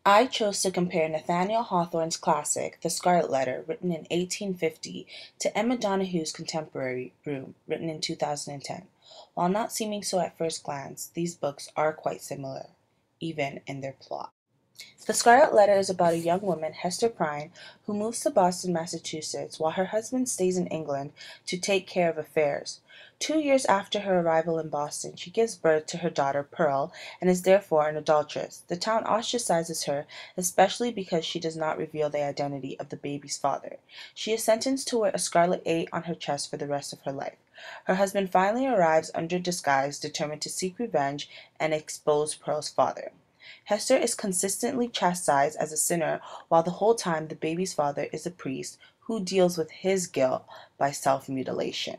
I chose to compare Nathaniel Hawthorne's classic, The Scarlet Letter, written in 1850, to Emma Donohue's contemporary, Room, written in 2010. While not seeming so at first glance, these books are quite similar, even in their plot. The Scarlet Letter is about a young woman, Hester Prynne, who moves to Boston, Massachusetts, while her husband stays in England to take care of affairs. 2 years after her arrival in Boston, she gives birth to her daughter, Pearl, and is therefore an adulteress. The town ostracizes her, especially because she does not reveal the identity of the baby's father. She is sentenced to wear a scarlet A on her chest for the rest of her life. Her husband finally arrives under disguise, determined to seek revenge and expose Pearl's father. Hester is consistently chastised as a sinner, while the whole time the baby's father is a priest who deals with his guilt by self-mutilation.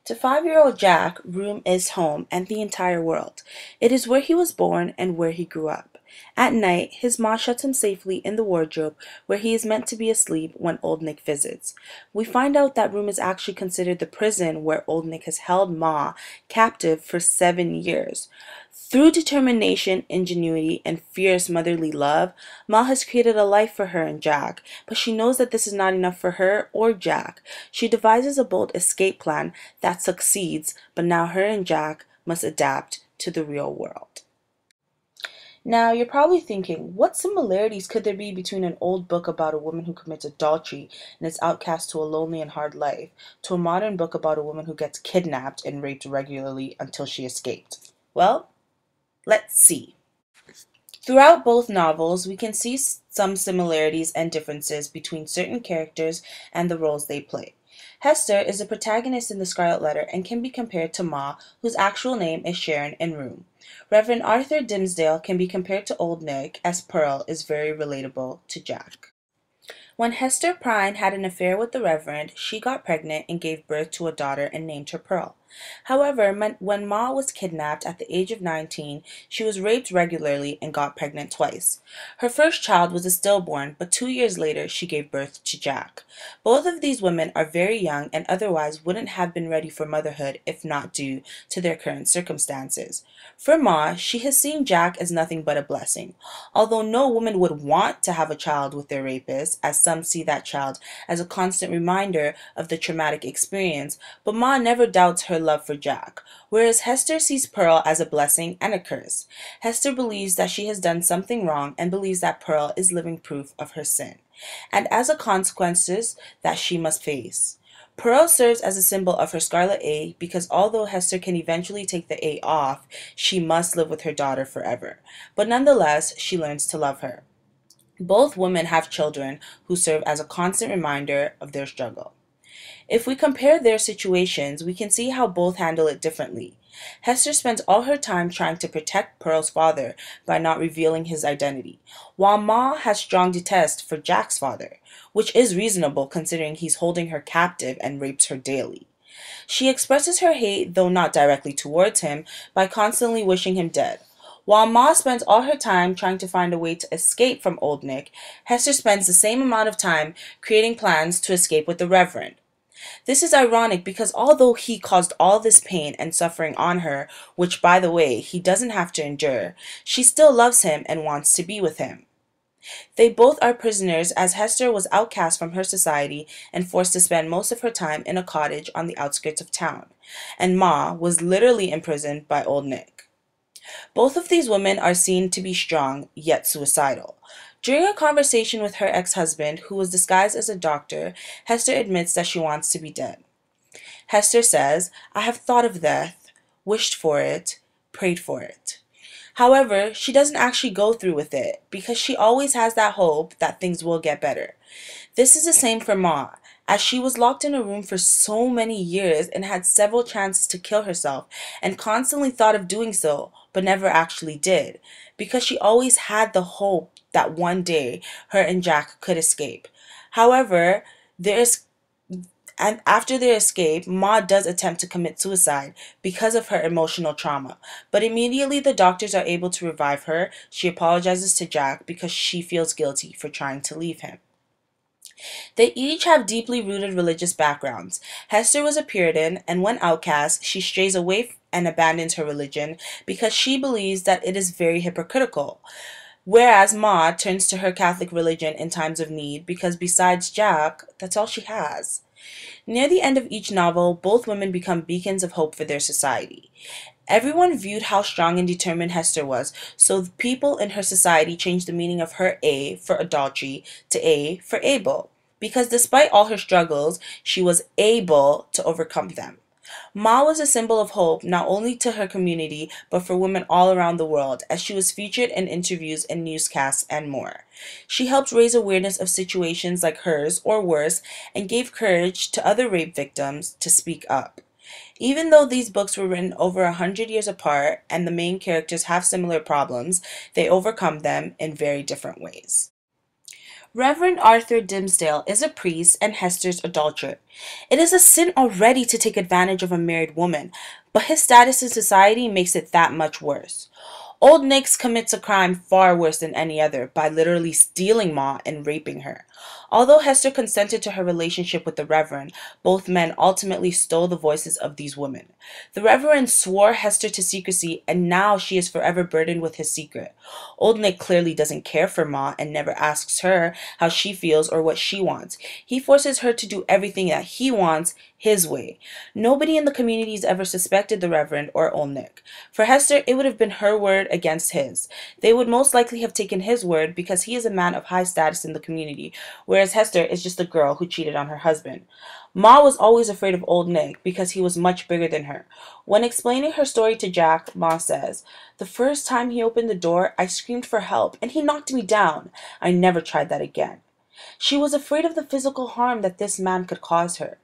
To 5-year-old Jack, Room is home and the entire world. It is where he was born and where he grew up. At night, his ma shuts him safely in the wardrobe where he is meant to be asleep when Old Nick visits. We find out that Room is actually considered the prison where Old Nick has held Ma captive for 7 years. Through determination, ingenuity, and fierce motherly love, Ma has created a life for her and Jack, but she knows that this is not enough for her or Jack. She devises a bold escape plan that succeeds, but now her and Jack must adapt to the real world. Now, you're probably thinking, what similarities could there be between an old book about a woman who commits adultery and is outcast to a lonely and hard life, to a modern book about a woman who gets kidnapped and raped regularly until she escaped? Well, let's see. Throughout both novels, we can see some similarities and differences between certain characters and the roles they play. Hester is the protagonist in The Scarlet Letter and can be compared to Ma, whose actual name is Sharon in Room. Reverend Arthur Dimmesdale can be compared to Old Nick, as Pearl is very relatable to Jack. When Hester Prynne had an affair with the Reverend, she got pregnant and gave birth to a daughter and named her Pearl. However, when Ma was kidnapped at the age of 19, she was raped regularly and got pregnant twice. Her first child was a stillborn, but 2 years later she gave birth to Jack. Both of these women are very young and otherwise wouldn't have been ready for motherhood if not due to their current circumstances. For Ma, she has seen Jack as nothing but a blessing. Although no woman would want to have a child with their rapist, as some see that child as a constant reminder of the traumatic experience, but Ma never doubts her love for Jack, whereas Hester sees Pearl as a blessing and a curse. Hester believes that she has done something wrong and believes that Pearl is living proof of her sin, and as a consequences that she must face. Pearl serves as a symbol of her scarlet A because although Hester can eventually take the A off, she must live with her daughter forever. But nonetheless, she learns to love her. Both women have children who serve as a constant reminder of their struggle. If we compare their situations, we can see how both handle it differently. Hester spends all her time trying to protect Pearl's father by not revealing his identity, while Ma has strong detest for Jack's father, which is reasonable considering he's holding her captive and rapes her daily. She expresses her hate, though not directly towards him, by constantly wishing him dead. While Ma spends all her time trying to find a way to escape from Old Nick, Hester spends the same amount of time creating plans to escape with the Reverend. This is ironic because although he caused all this pain and suffering on her, which by the way, he doesn't have to endure, she still loves him and wants to be with him. They both are prisoners as Hester was outcast from her society and forced to spend most of her time in a cottage on the outskirts of town, and Ma was literally imprisoned by Old Nick. Both of these women are seen to be strong, yet suicidal. During a conversation with her ex-husband, who was disguised as a doctor, Hester admits that she wants to be dead. Hester says, "I have thought of death, wished for it, prayed for it." However, she doesn't actually go through with it because she always has that hope that things will get better. This is the same for Ma, as she was locked in a room for so many years and had several chances to kill herself and constantly thought of doing so, but never actually did, because she always had the hope that one day her and Jack could escape. However, after their escape, Ma does attempt to commit suicide because of her emotional trauma, but immediately the doctors are able to revive her. She apologizes to Jack because she feels guilty for trying to leave him. They each have deeply rooted religious backgrounds. Hester was a Puritan, and when outcast, she strays away and abandons her religion because she believes that it is very hypocritical. whereas Ma turns to her Catholic religion in times of need because besides Jack, that's all she has. Near the end of each novel, both women become beacons of hope for their society. Everyone viewed how strong and determined Hester was, so the people in her society changed the meaning of her A for adultery to A for able, because despite all her struggles, she was able to overcome them. Ma was a symbol of hope not only to her community but for women all around the world, as she was featured in interviews and newscasts and more. She helped raise awareness of situations like hers or worse and gave courage to other rape victims to speak up. Even though these books were written over 100 years apart and the main characters have similar problems, they overcome them in very different ways. Reverend Arthur Dimmesdale is a priest and Hester's adulterer. It is a sin already to take advantage of a married woman, but his status in society makes it that much worse. Old Nix commits a crime far worse than any other by literally stealing Ma and raping her. Although Hester consented to her relationship with the Reverend, both men ultimately stole the voices of these women. The Reverend swore Hester to secrecy, and now she is forever burdened with his secret. Old Nick clearly doesn't care for Ma and never asks her how she feels or what she wants. He forces her to do everything that he wants his way. Nobody in the communities ever suspected the Reverend or Old Nick. For Hester, it would have been her word against his. They would most likely have taken his word because he is a man of high status in the community, whereas Hester is just a girl who cheated on her husband. Ma was always afraid of Old Nick because he was much bigger than her. When explaining her story to Jack, Ma says, "The first time he opened the door, I screamed for help, and he knocked me down. I never tried that again." She was afraid of the physical harm that this man could cause her.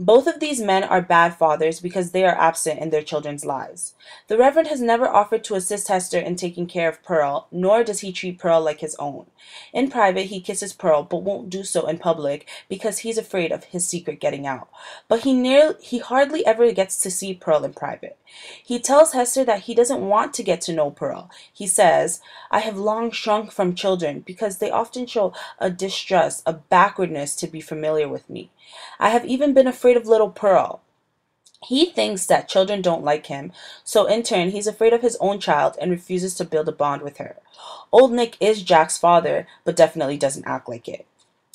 Both of these men are bad fathers because they are absent in their children's lives. The Reverend has never offered to assist Hester in taking care of Pearl, nor does he treat Pearl like his own. In private, he kisses Pearl, but won't do so in public because he's afraid of his secret getting out. But he hardly ever gets to see Pearl in private. He tells Hester that he doesn't want to get to know Pearl. He says, "I have long shrunk from children because they often show a distrust, a backwardness to be familiar with me. I have even been afraid of little Pearl." He thinks that children don't like him, so in turn he's afraid of his own child and refuses to build a bond with her. Old Nick is Jack's father, but definitely doesn't act like it.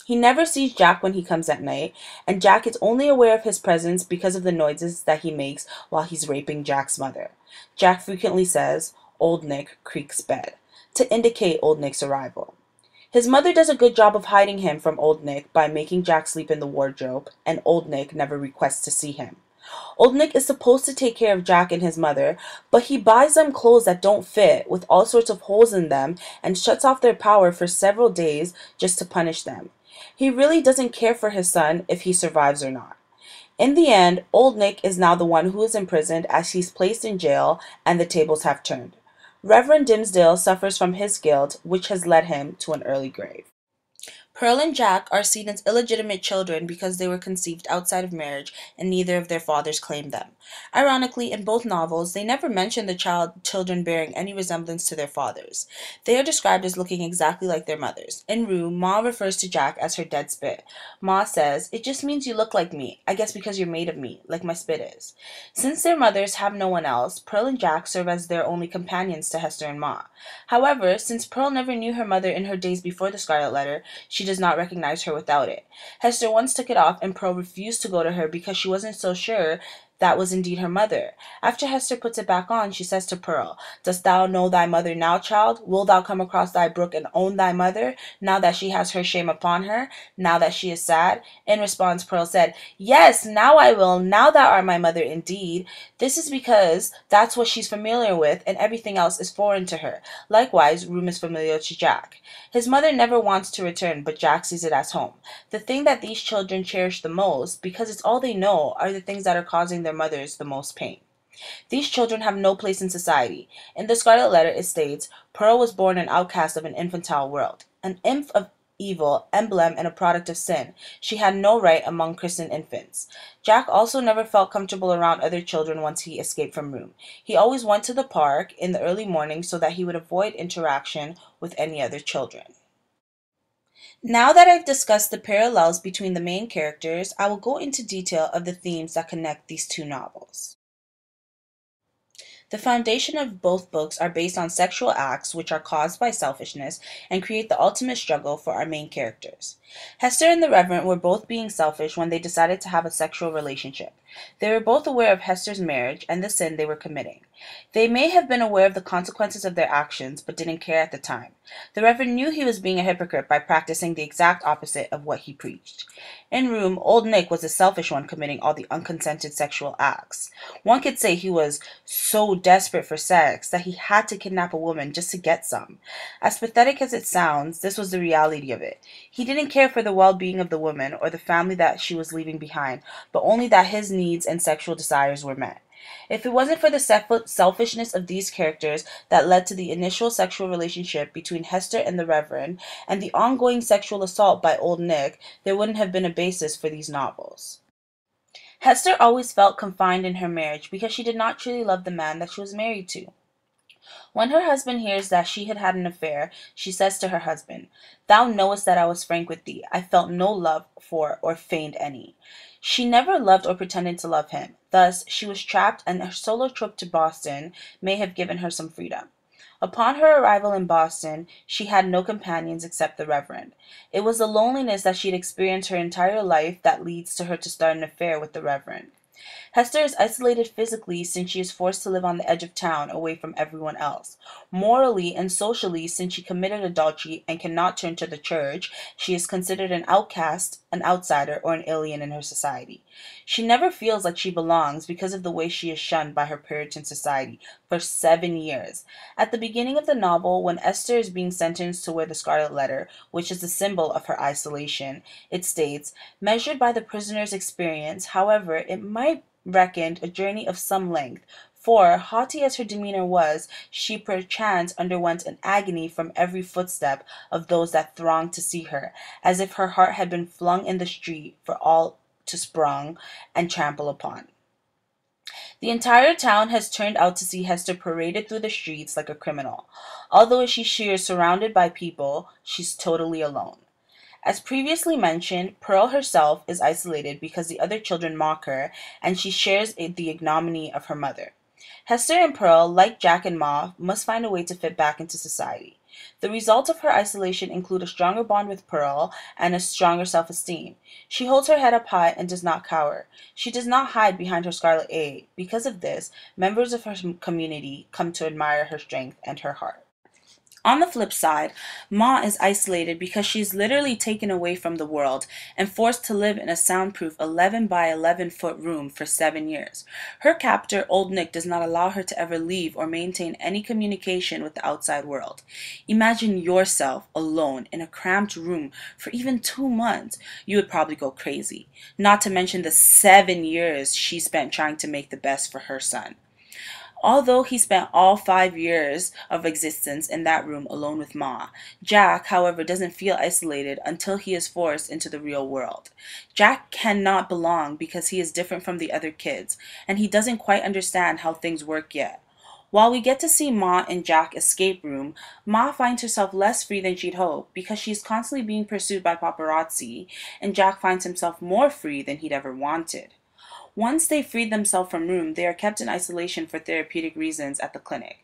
He never sees Jack when he comes at night, and Jack is only aware of his presence because of the noises that he makes while he's raping Jack's mother. Jack frequently says, "Old Nick creaks bed," to indicate Old Nick's arrival. His mother does a good job of hiding him from Old Nick by making Jack sleep in the wardrobe, and Old Nick never requests to see him. Old Nick is supposed to take care of Jack and his mother, but he buys them clothes that don't fit with all sorts of holes in them and shuts off their power for several days just to punish them. He really doesn't care for his son if he survives or not. In the end, Old Nick is now the one who is imprisoned as he's placed in jail and the tables have turned. Reverend Dimmesdale suffers from his guilt, which has led him to an early grave. Pearl and Jack are seen as illegitimate children because they were conceived outside of marriage and neither of their fathers claimed them. Ironically, in both novels, they never mention the children bearing any resemblance to their fathers. They are described as looking exactly like their mothers. In Rue, Ma refers to Jack as her dead spit. Ma says, "It just means you look like me, I guess because you're made of me, like my spit is." Since their mothers have no one else, Pearl and Jack serve as their only companions to Hester and Ma. However, since Pearl never knew her mother in her days before the Scarlet Letter, she does not recognize her without it. Hester once took it off and Pearl refused to go to her because she wasn't so sure that was indeed her mother. After Hester puts it back on, she says to Pearl, "Dost thou know thy mother now, child? Wilt thou come across thy brook and own thy mother, now that she has her shame upon her, now that she is sad?" In response, Pearl said, "Yes, now I will, now thou art my mother indeed." This is because that's what she's familiar with and everything else is foreign to her. Likewise, Room is familiar to Jack. His mother never wants to return, but Jack sees it as home. The thing that these children cherish the most, because it's all they know, are the things that are causing their mothers the most pain. These children have no place in society. In the Scarlet Letter it states, "Pearl was born an outcast of an infantile world, an imp of evil, emblem and a product of sin. She had no right among Christian infants." Jack also never felt comfortable around other children once he escaped from Room. He always went to the park in the early morning so that he would avoid interaction with any other children. Now that I've discussed the parallels between the main characters, I will go into detail of the themes that connect these two novels. The foundation of both books are based on sexual acts which are caused by selfishness and create the ultimate struggle for our main characters. Hester and the Reverend were both being selfish when they decided to have a sexual relationship. They were both aware of Hester's marriage and the sin they were committing. They may have been aware of the consequences of their actions, but didn't care at the time. The Reverend knew he was being a hypocrite by practicing the exact opposite of what he preached. In Room, Old Nick was the selfish one committing all the unconsented sexual acts. One could say he was so desperate for sex that he had to kidnap a woman just to get some. As pathetic as it sounds, this was the reality of it. He didn't care for the well-being of the woman or the family that she was leaving behind, but only that his needs and sexual desires were met. If it wasn't for the selfishness of these characters that led to the initial sexual relationship between Hester and the Reverend and the ongoing sexual assault by Old Nick, there wouldn't have been a basis for these novels. Hester always felt confined in her marriage because she did not truly love the man that she was married to. When her husband hears that she had had an affair, she says to her husband, "Thou knowest that I was frank with thee. I felt no love for or feigned any." She never loved or pretended to love him. Thus, she was trapped, and her solo trip to Boston may have given her some freedom. Upon her arrival in Boston, she had no companions except the Reverend. It was the loneliness that she had experienced her entire life that leads to her to start an affair with the Reverend. Hester is isolated physically since she is forced to live on the edge of town away from everyone else. Morally and socially, since she committed adultery and cannot turn to the church, she is considered an outcast, an outsider, or an alien in her society. She never feels like she belongs because of the way she is shunned by her Puritan society for 7 years. At the beginning of the novel, when Esther is being sentenced to wear the scarlet letter, which is the symbol of her isolation, it states, "Measured by the prisoner's experience, however, it might reckoned a journey of some length, for, haughty as her demeanor was, she perchance underwent an agony from every footstep of those that thronged to see her, as if her heart had been flung in the street for all to sprung and trample upon." The entire town has turned out to see Hester paraded through the streets like a criminal. Although she is surrounded by people, she's totally alone. As previously mentioned, Pearl herself is isolated because the other children mock her, and she shares the ignominy of her mother. Hester and Pearl, like Jack and Ma, must find a way to fit back into society. The results of her isolation include a stronger bond with Pearl and a stronger self-esteem. She holds her head up high and does not cower. She does not hide behind her scarlet A. Because of this, members of her community come to admire her strength and her heart. On the flip side, Ma is isolated because she is literally taken away from the world and forced to live in a soundproof 11 by 11-foot room for 7 years. Her captor, Old Nick, does not allow her to ever leave or maintain any communication with the outside world. Imagine yourself alone in a cramped room for even 2 months. You would probably go crazy. Not to mention the 7 years she spent trying to make the best for her son. Although he spent all 5 years of existence in that room alone with Ma, Jack, however, doesn't feel isolated until he is forced into the real world. Jack cannot belong because he is different from the other kids, and he doesn't quite understand how things work yet. While we get to see Ma in Jack's escape room, Ma finds herself less free than she'd hoped because she's constantly being pursued by paparazzi, and Jack finds himself more free than he'd ever wanted. Once they freed themselves from room, they are kept in isolation for therapeutic reasons at the clinic.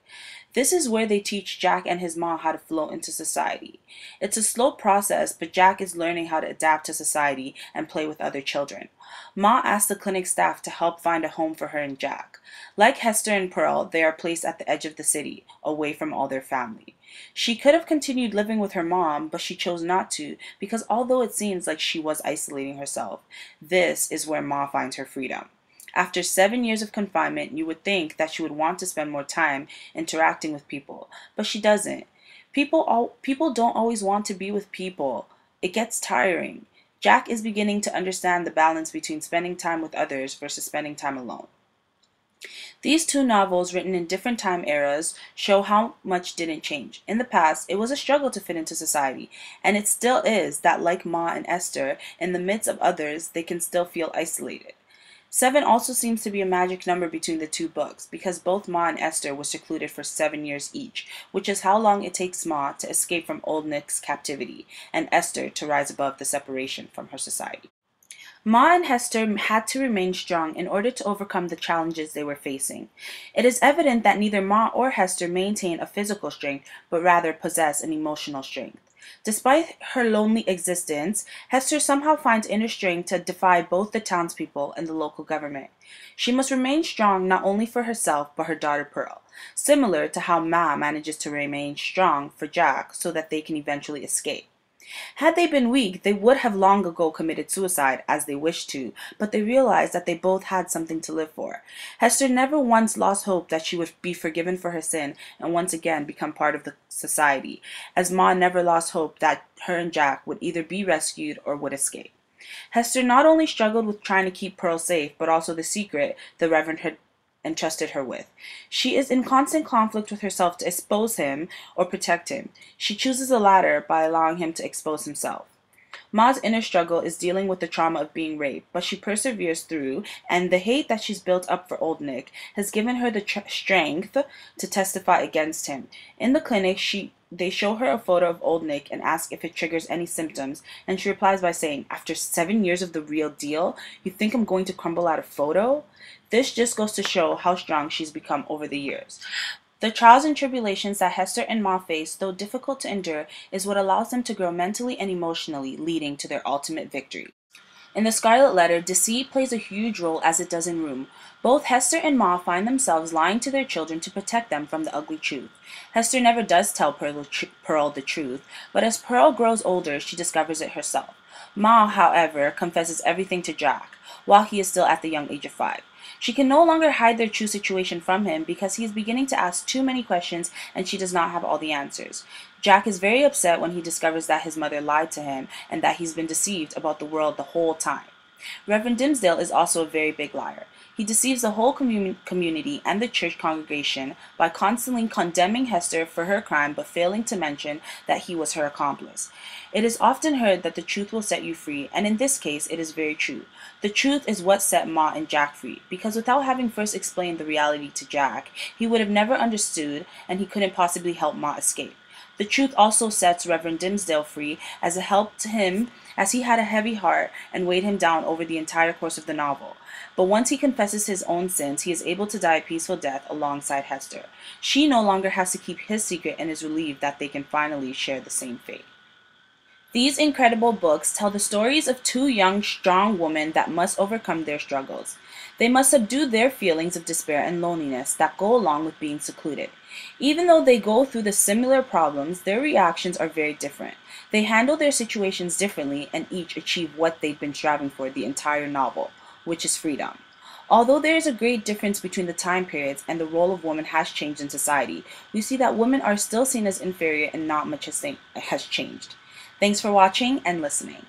This is where they teach Jack and his mom how to flow into society. It's a slow process, but Jack is learning how to adapt to society and play with other children. Ma asks the clinic staff to help find a home for her and Jack. Like Hester and Pearl, they are placed at the edge of the city, away from all their family. She could have continued living with her mom, but she chose not to because although it seems like she was isolating herself, this is where Ma finds her freedom. After 7 years of confinement, you would think that she would want to spend more time interacting with people, but she doesn't. People don't always want to be with people. It gets tiring. Jack is beginning to understand the balance between spending time with others versus spending time alone. These two novels, written in different time eras, show how much didn't change. In the past, it was a struggle to fit into society, and it still is that, like Ma and Esther, in the midst of others, they can still feel isolated. 7 also seems to be a magic number between the two books, because both Ma and Esther were secluded for 7 years each, which is how long it takes Ma to escape from Old Nick's captivity, and Esther to rise above the separation from her society. Ma and Hester had to remain strong in order to overcome the challenges they were facing. It is evident that neither Ma or Hester maintain a physical strength, but rather possess an emotional strength. Despite her lonely existence, Hester somehow finds inner strength to defy both the townspeople and the local government. She must remain strong not only for herself but her daughter Pearl, similar to how Ma manages to remain strong for Jack so that they can eventually escape. Had they been weak, they would have long ago committed suicide, as they wished to, but they realized that they both had something to live for. Hester never once lost hope that she would be forgiven for her sin and once again become part of the society, as Ma never lost hope that her and Jack would either be rescued or would escape. Hester not only struggled with trying to keep Pearl safe, but also the secret the Reverend had entrusted her with. She is in constant conflict with herself to expose him or protect him. She chooses the latter by allowing him to expose himself. Ma's inner struggle is dealing with the trauma of being raped, but she perseveres through, and the hate that she's built up for Old Nick has given her the strength to testify against him. In the clinic, they show her a photo of Old Nick and ask if it triggers any symptoms, and she replies by saying, "After 7 years of the real deal, you think I'm going to crumble at a photo?" This just goes to show how strong she's become over the years. The trials and tribulations that Hester and Ma face, though difficult to endure, is what allows them to grow mentally and emotionally, leading to their ultimate victory. In The Scarlet Letter, deceit plays a huge role as it does in Room. Both Hester and Ma find themselves lying to their children to protect them from the ugly truth. Hester never does tell Pearl the truth, but as Pearl grows older, she discovers it herself. Ma, however, confesses everything to Jack, while he is still at the young age of 5. She can no longer hide their true situation from him because he is beginning to ask too many questions and she does not have all the answers. Jack is very upset when he discovers that his mother lied to him and that he's been deceived about the world the whole time. Reverend Dimmesdale is also a very big liar. He deceives the whole community and the church congregation by constantly condemning Hester for her crime but failing to mention that he was her accomplice. It is often heard that the truth will set you free, and in this case it is very true. The truth is what set Ma and Jack free, because without having first explained the reality to Jack, he would have never understood and he couldn't possibly help Ma escape. The truth also sets Reverend Dimmesdale free as a help to him, as he had a heavy heart and weighed him down over the entire course of the novel. But once he confesses his own sins, he is able to die a peaceful death alongside Hester. She no longer has to keep his secret and is relieved that they can finally share the same fate. These incredible books tell the stories of two young, strong women that must overcome their struggles. They must subdue their feelings of despair and loneliness that go along with being secluded. Even though they go through the similar problems, their reactions are very different. They handle their situations differently and each achieve what they've been striving for the entire novel, which is freedom. Although there is a great difference between the time periods and the role of women has changed in society, we see that women are still seen as inferior and not much has changed. Thanks for watching and listening.